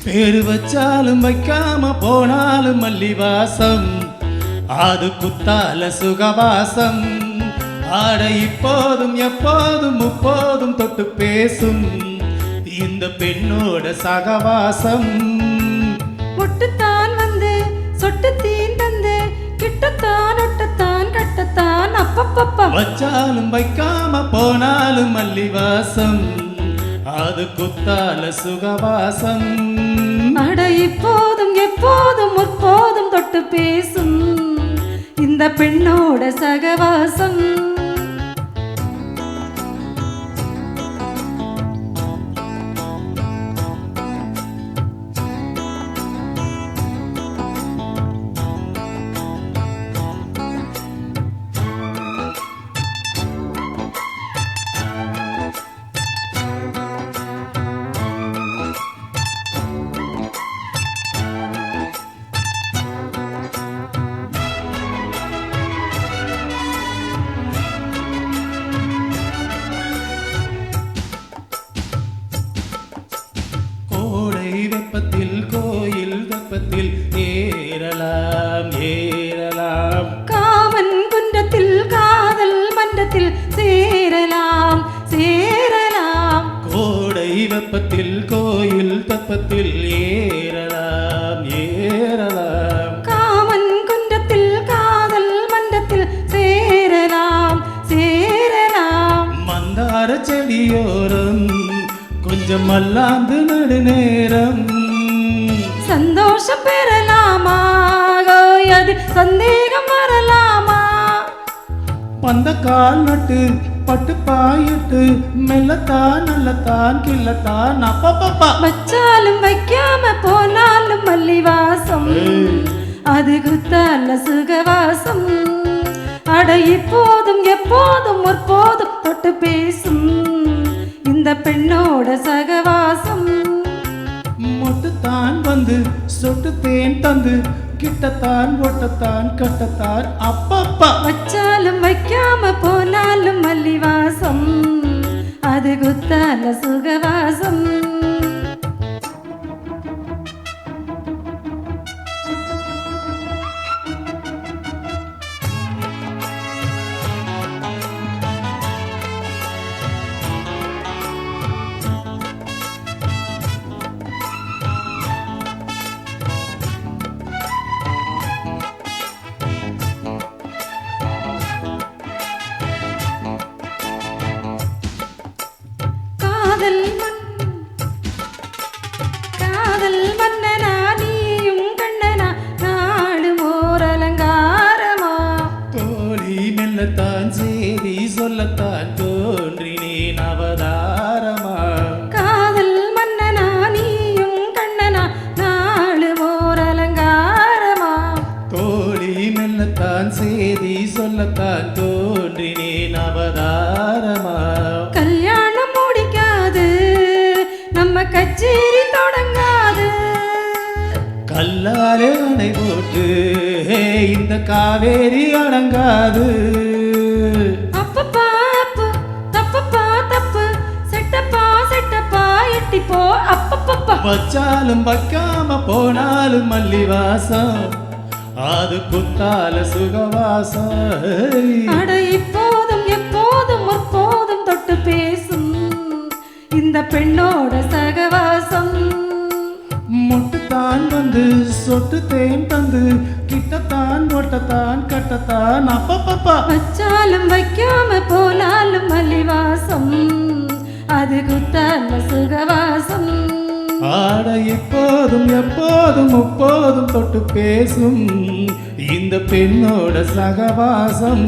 பேரு வச்சாலும் வைக்காம போனாலும் மல்லிவாசம், அது குத்தால சுகவாசம். ஆட இப்போதும் எப்போதும் முப்போதும் தொட்டு பேசும் இந்த பெண்ணோட சகவாசம். ஒட்டுத்தான் வந்து சொட்டுத்தீன் தந்து கிட்டத்தான் ஒட்டத்தான் கட்டத்தான் அப்பப்பப்பா. வச்சாலும் வைக்காம போனாலும் மல்லிவாசம், அது குத்தால சுகவாசம். அட இப்போதும் எப்போதும் முற்போதும் தொட்டு பேசும் இந்த பெண்ணோட சகவாசம். வெப்பத்தில் கோயில் தப்பத்தில் ஏறலாம் ஏறலாம், காமன் குன்றத்தில் காதல் மன்றத்தில் சேரலாம் சேரலாம். கோடை வெப்பத்தில் கோயில் தப்பத்தில் ஏறலாம் ஏறலாம், காமன் குன்றத்தில் காதல் மன்றத்தில் சேரலாம் சேரலாம். மந்தார செடியோரம் கொஞ்சம் மல்லாந்து நடுநேரம், சந்தோஷம் பெறலாமா அது சந்தேகம் வரலாமா. பந்த கால் நட்டு பட்டு பாயிட்டு மெல்லத்தான் நல்லத்தான் கிள்ளத்தான் அப்பப்பப்பா. வச்சாலும் வைக்காம போனாலும் மல்லிவாசம், அது குத்தால சுகவாசம். அட இப்போதும் எப்போதும் முற்போதும் தொட்டு பேசும் இந்த பெண்ணோட சகவாசம். மொட்டுத்தான் வந்து சொட்டு தேன் தந்து கிட்டத்தான் ஒட்டத்தான் கட்டத்தான் அப்பப்பா. வச்சாலும் வைக்காம போனாலும் மல்லிவாசம், அது குத்தால சுகவாசம். காதல் மன்னனா நீயும் கண்ணனா நாடும் ஓர் அலங்காரமா. தோழி மெல்லத்தான் சேரி சொல்லத்தான் தோன்றினேன் அவதாரமா. காதல் மன்னனா நீயும் கண்ணனா நாடும் ஓர் அலங்காரமா. தோழி மெல்லத்தான் சேரி சொல்லத்தான் தோன்றினேன் அவதாரமா. கல்யாணம் முடிக்காது நம்ம கச்சேரி தொடங்காது, கல்லாலே அணை போட்டு இந்த காவேரி அடங்காது. அப்பப்பா அப்பு தப்பப்பா தப்பு செட்டப்பா செட்டப்பா எட்டிப்போ அப்பப்பப்பா. வச்சாலும் வைக்காம போனாலும் மல்லிவாசம், அது குத்தால சுகவாசம். அட இப்போதும் எப்போதும் முற்போதும் தொட்டு பேசும் இந்த பெண்ணோட சகவாசம். மொட்டுத்தான் வந்து சொட்டு தேன் தந்து கிட்டத்தான் ஒட்டத்தான் கட்டத்தான் அப்பப்பப்பா. வச்சாலும் வைக்காம போனாலும் மல்லிவாசம், அது குத்தால சுகவாசம். ஆட இப்போதும் எப்போதும் முப்போதும் தொட்டு பேசும் இந்த பெண்ணோட சகவாசம்.